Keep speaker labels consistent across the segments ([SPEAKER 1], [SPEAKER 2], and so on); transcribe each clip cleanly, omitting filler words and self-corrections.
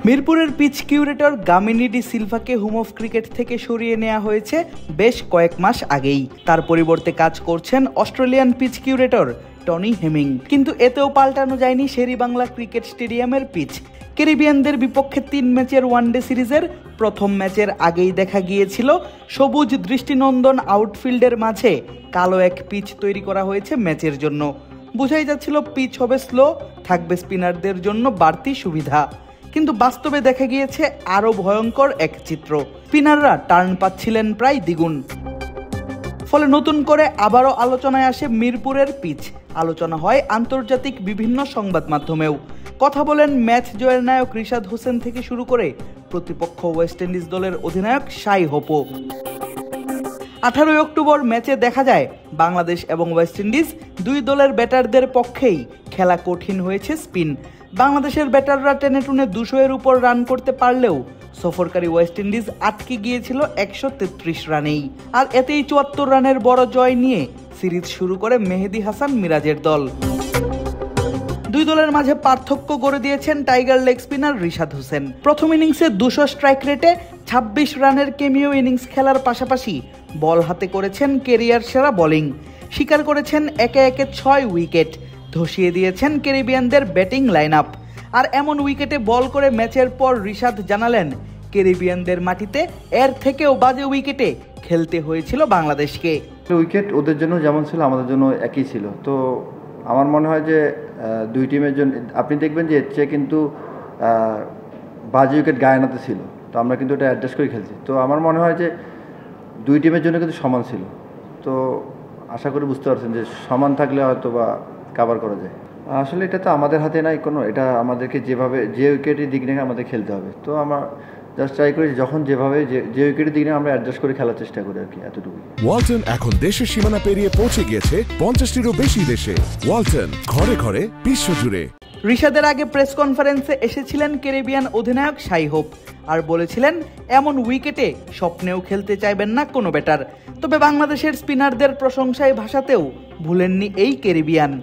[SPEAKER 1] মিরপুরের pitch curator Gamini de সিলভাকে Home of Cricket থেকে সরিয়ে নেওয়া হয়েছে বেশ কয়েক মাস আগেই। তার পরিবর্তে কাজ করছেন Australian pitch curator Tony Hemming. কিন্তু এতেও পাল্টানো যায়নি শেরেবাংলা ক্রিকেট স্টেডিয়ামের পিচ। ক্যারিবিয়ানদের বিপক্ষে 3 ম্যাচের ওয়ানডে সিরিজের প্রথম ম্যাচের আগেই দেখা গিয়েছিল সবুজ দৃষ্টিনন্দন আউটফিল্ডের মাঝে কালো এক পিচ তৈরি করা হয়েছে ম্যাচের জন্য। বোঝাই যাচ্ছিল পিচ হবে স্লো, থাকবে স্পিনারদের জন্য বাড়তি সুবিধা। কিন্তু বাস্তবে দেখা গিয়েছে আরও ভয়ঙ্কর এক চিত্র। স্পিনাররা টার্ন পাচ্ছিলেন প্রায় দ্বিগুণ। ফলে নতুন করে আবারও আলোচনায় আসে মিরপুরের পিচ। আলোচনা হয় আন্তর্জাতিক বিভিন্ন সংবাদ মাধ্যমেও। কথা বলেন ম্যাচ জয়ের নায়ক রিশাদ হোসেন থেকে শুরু করে প্রতিপক্ষ ওয়েস্ট ইন্ডিজ দলের অধিনায়ক শাই হোপো। 18 অক্টোবর ম্যাচে দেখা যায় বাংলাদেশ এবং ওয়েস্ট ইন্ডিজ দুই দলের ব্যাটারদের পক্ষেই খেলা কঠিন হয়েছে স্পিন। বাংলাদেশের ব্যাটাররা টেনে টুনে 200-এর উপর রান করতে পারলেও সফরকারী ওয়েস্ট ইন্ডিজ আটকে গিয়েছিল 133 রানেই। আর এতেই 74 রানের বড় জয় নিয়ে সিরিজ শুরু করে মেহেদী হাসান মিরাজের দল। দুই দলের মাঝে পার্থক্য গড়ে দিয়েছেন tiger leg spinner Rishad Hossain. প্রথম ইনিংসে 200 স্ট্রাইক রেটে 26 রানের কেমিও ইনিংস খেলার পাশাপাশি বল হাতে করেছেন কেরিয়ার সেরা বোলিং। শিকার করেছেন একে একে 6 উইকেট, ধসিয়ে দিয়েছেন ক্যারিবিয়ানদের ব্যাটিং লাইন আপ। আর এমন উইকেটে বল করে ম্যাচের পর রিশাদ জানালেন, ক্যারিবিয়ানদের মাটিতে এর থেকেও বাজে উইকেটে খেলতে হয়েছিল বাংলাদেশকে।
[SPEAKER 2] উইকেট ওদের জন্য যেমন ছিল আমাদের জন্য একই ছিল। তো আমার মনে হয় যে দুই টিমের জন্য আপনি দেখবেন যে এর চেয়ে কিন্তু বাজে উইকেট গায়ানাতে ছিল। তো আমরা কিন্তু এটা অ্যাডজাস্ট করে খেলছি। তো আমার মনে হয় যে দুই টিমের জন্য কিন্তু সমান ছিল। তো আশা করি বুঝতে পারছেন যে সমান থাকলে হয়তো বা কাভার করা যায়। আসলে এটা তো আমাদের হাতে নাই কোনো, এটা আমাদেরকে যেভাবে যে উইকেটের দিক নিয়ে আমাদের খেলতে হবে। তো আমরা জাস্ট ট্রাই করি যখন যেভাবে যে উইকেটের দিক নিয়ে আমরা অ্যাডজাস্ট করে খেলার চেষ্টা করি আর কি, এতটুকু।
[SPEAKER 3] ওয়ালটন এখন দেশের সীমানা পেরিয়ে পৌঁছে গিয়েছে 50টিরও বেশি দেশে। ওয়ালটন, ঘরে ঘরে বিশ্বজুড়ে।
[SPEAKER 1] রিশাদের আগে প্রেস কনফারেন্সে এসেছিলেন ক্যারিবিয়ান অধিনায়ক শাই হোপ আর বলেছিলেন এমন উইকেটে স্বপ্নেও খেলতে চাইবেন না কোনো ব্যাটার। তবে বাংলাদেশের স্পিনারদের প্রশংসায় ভাষাতেও ভুলেননি এই ক্যারিবিয়ান।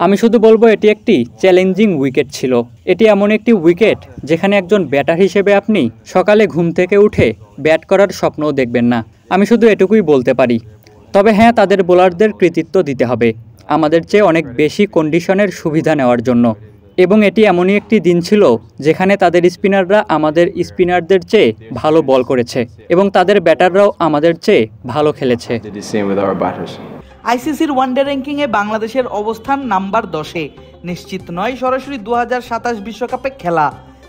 [SPEAKER 4] আমি শুধু বলবো এটি একটি চ্যালেঞ্জিং উইকেট ছিল। এটি এমন একটি উইকেট যেখানে একজন ব্যাটার হিসেবে আপনি সকালে ঘুম থেকে উঠে ব্যাট করার স্বপ্নও দেখবেন না। আমি শুধু এটুকুই বলতে পারি। তবে হ্যাঁ, তাদের বোলারদের কৃতিত্ব দিতে হবে আমাদের চেয়ে অনেক বেশি কন্ডিশনের সুবিধা নেওয়ার জন্য। এবং এটি এমনই একটি দিন ছিল যেখানে তাদের স্পিনাররা আমাদের স্পিনারদের চেয়ে ভালো বল করেছে এবং তাদের ব্যাটাররাও আমাদের চেয়ে ভালো খেলেছে।
[SPEAKER 1] আইসিসির ওয়ানডে র্যাঙ্কিংয়ে বাংলাদেশের অবস্থান নাম্বার 10-এ। নিশ্চিত নয় সরাসরি 2027 বিশ্বকাপে খেলা।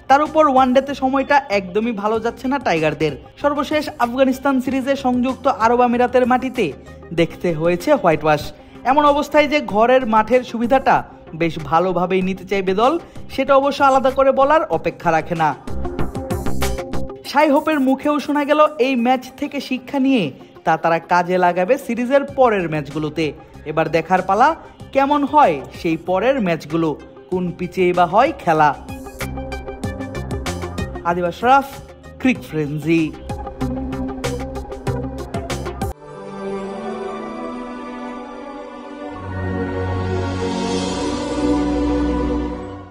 [SPEAKER 1] তার উপর ওয়ানডেতে সময়টা একদমই ভালো যাচ্ছে না টাইগারদের। সর্বশেষ আফগানিস্তান সিরিজে সংযুক্ত আরব আমিরাতের মাটিতে দেখতে হয়েছে হোয়াইট ওয়াশ। এমন অবস্থায় যে ঘরের মাঠের সুবিধাটা বেশ ভালোভাবেই নিতে চাইবে দল, সেটা অবশ্য আলাদা করে বলার অপেক্ষা রাখে না। শাই হোপের মুখেও শোনা গেল এই ম্যাচ থেকে শিক্ষা নিয়ে তারা কাজে লাগাবে সিরিজের পরের ম্যাচগুলোতে। এবার দেখার পালা কেমন হয় সেই পরের ম্যাচগুলো, কোন পিচেই বা হয় খেলা। আদিব আশরাফ, ক্রিক ফ্রেন্জি।